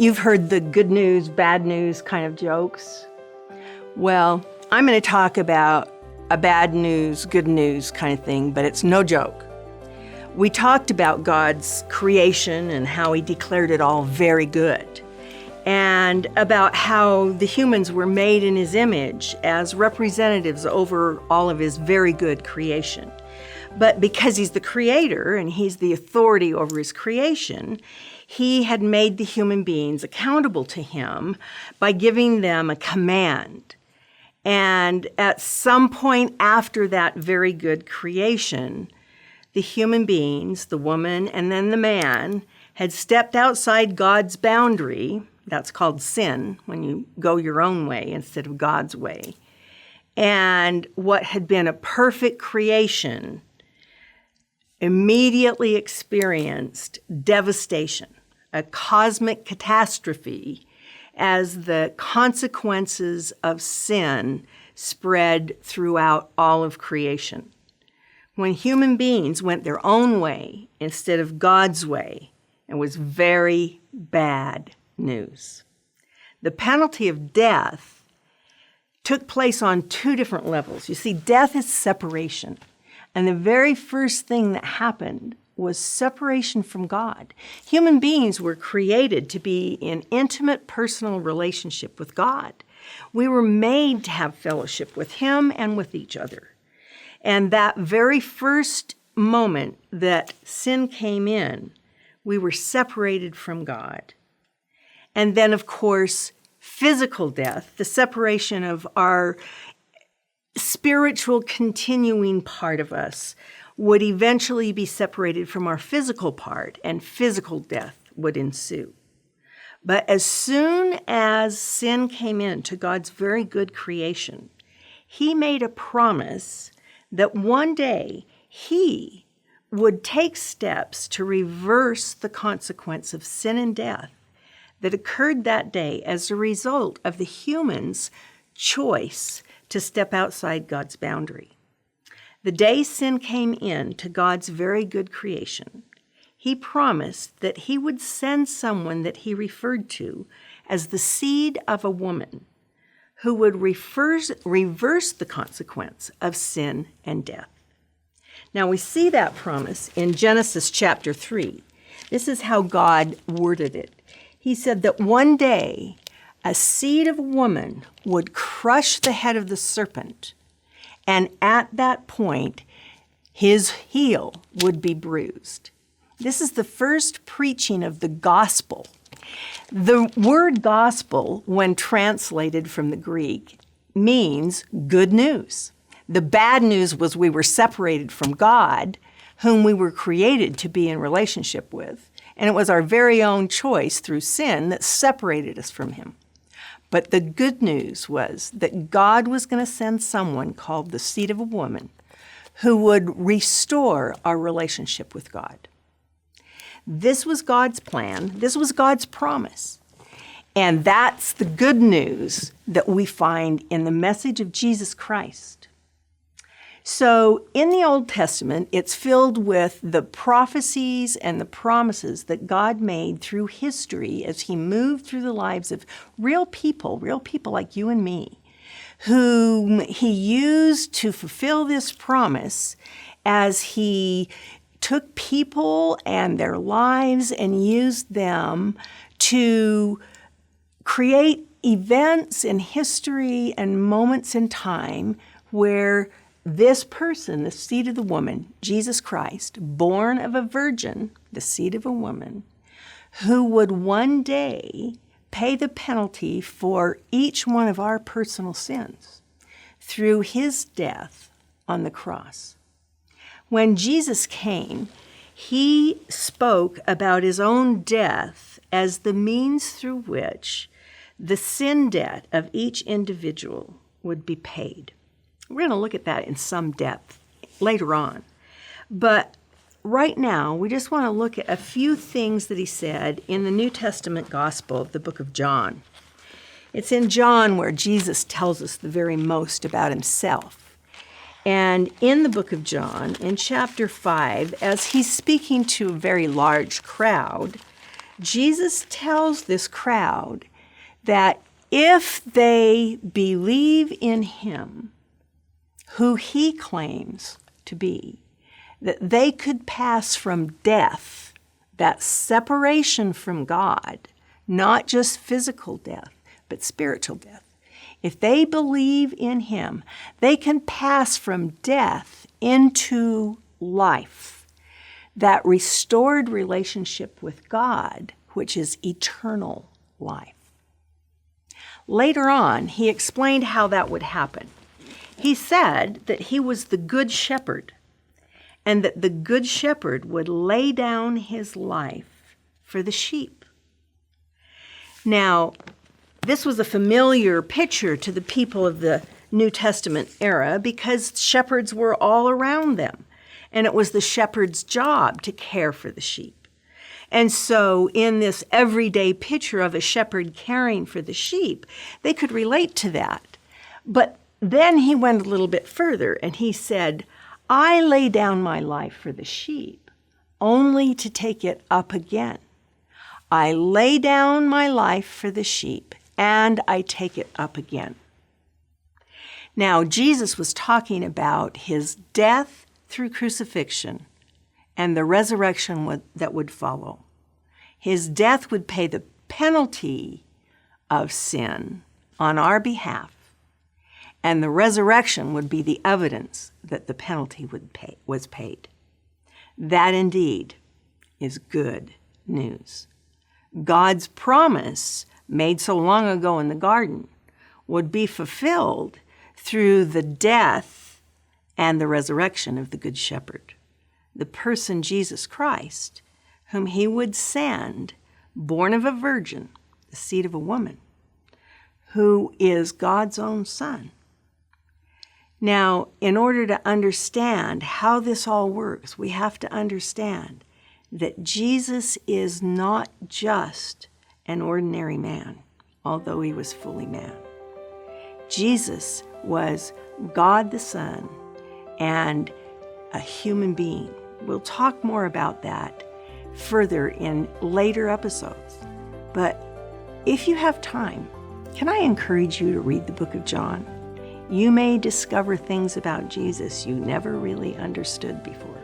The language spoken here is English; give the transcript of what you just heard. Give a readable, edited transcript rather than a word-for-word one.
You've heard the good news, bad news kind of jokes. Well, I'm going to talk about a bad news, good news kind of thing, but it's no joke. We talked about God's creation and how he declared it all very good, and about how the humans were made in his image as representatives over all of his very good creation. But because he's the creator and he's the authority over his creation, he had made the human beings accountable to him by giving them a command. And at some point after that very good creation, the human beings, the woman and then the man, had stepped outside God's boundary. That's called sin, when you go your own way instead of God's way. And what had been a perfect creation immediately experienced devastation, a cosmic catastrophe, as the consequences of sin spread throughout all of creation. When human beings went their own way instead of God's way, it was very bad news. The penalty of death took place on two different levels. You see, death is separation. And the very first thing that happened was separation from God. Human beings were created to be in intimate personal relationship with God. We were made to have fellowship with him and with each other. And that very first moment that sin came in, we were separated from God. And then, of course, physical death, the separation of our spiritual continuing part of us, would eventually be separated from our physical part, and physical death would ensue. But as soon as sin came into God's very good creation, he made a promise that one day he would take steps to reverse the consequence of sin and death that occurred that day as a result of the human's choice to step outside God's boundary. The day sin came in to God's very good creation, he promised that he would send someone that he referred to as the seed of a woman who would reverse the consequence of sin and death. Now we see that promise in Genesis chapter 3. This is how God worded it. He said that one day a seed of a woman would crush the head of the serpent, and at that point, his heel would be bruised. This is the first preaching of the gospel. The word gospel, when translated from the Greek, means good news. The bad news was we were separated from God, whom we were created to be in relationship with, and it was our very own choice through sin that separated us from him. But the good news was that God was going to send someone called the seed of a woman who would restore our relationship with God. This was God's plan. This was God's promise. And that's the good news that we find in the message of Jesus Christ. So in the Old Testament, it's filled with the prophecies and the promises that God made through history as he moved through the lives of real people like you and me, whom he used to fulfill this promise as he took people and their lives and used them to create events in history and moments in time where this person, the seed of the woman, Jesus Christ, born of a virgin, the seed of a woman, who would one day pay the penalty for each one of our personal sins through his death on the cross. When Jesus came, he spoke about his own death as the means through which the sin debt of each individual would be paid. We're going to look at that in some depth later on. But right now, we just want to look at a few things that he said in the New Testament gospel of the book of John. It's in John where Jesus tells us the very most about himself. And in the book of John, in chapter 5, as he's speaking to a very large crowd, Jesus tells this crowd that if they believe in him, who he claims to be, that they could pass from death, that separation from God, not just physical death, but spiritual death. If they believe in him, they can pass from death into life, that restored relationship with God, which is eternal life. Later on, he explained how that would happen. He said that he was the good shepherd, and that the good shepherd would lay down his life for the sheep. Now, this was a familiar picture to the people of the New Testament era because shepherds were all around them, and it was the shepherd's job to care for the sheep. And so in this everyday picture of a shepherd caring for the sheep, they could relate to that. But then he went a little bit further and he said, I lay down my life for the sheep only to take it up again. I lay down my life for the sheep and I take it up again. Now, Jesus was talking about his death through crucifixion and the resurrection that would follow. His death would pay the penalty of sin on our behalf, and the resurrection would be the evidence that the penalty was paid. That indeed is good news. God's promise, made so long ago in the garden, would be fulfilled through the death and the resurrection of the Good Shepherd, the person Jesus Christ, whom he would send, born of a virgin, the seed of a woman, who is God's own Son. Now, in order to understand how this all works, we have to understand that Jesus is not just an ordinary man, although he was fully man. Jesus was God the Son and a human being. We'll talk more about that further in later episodes. But if you have time, can I encourage you to read the book of John? You may discover things about Jesus you never really understood before.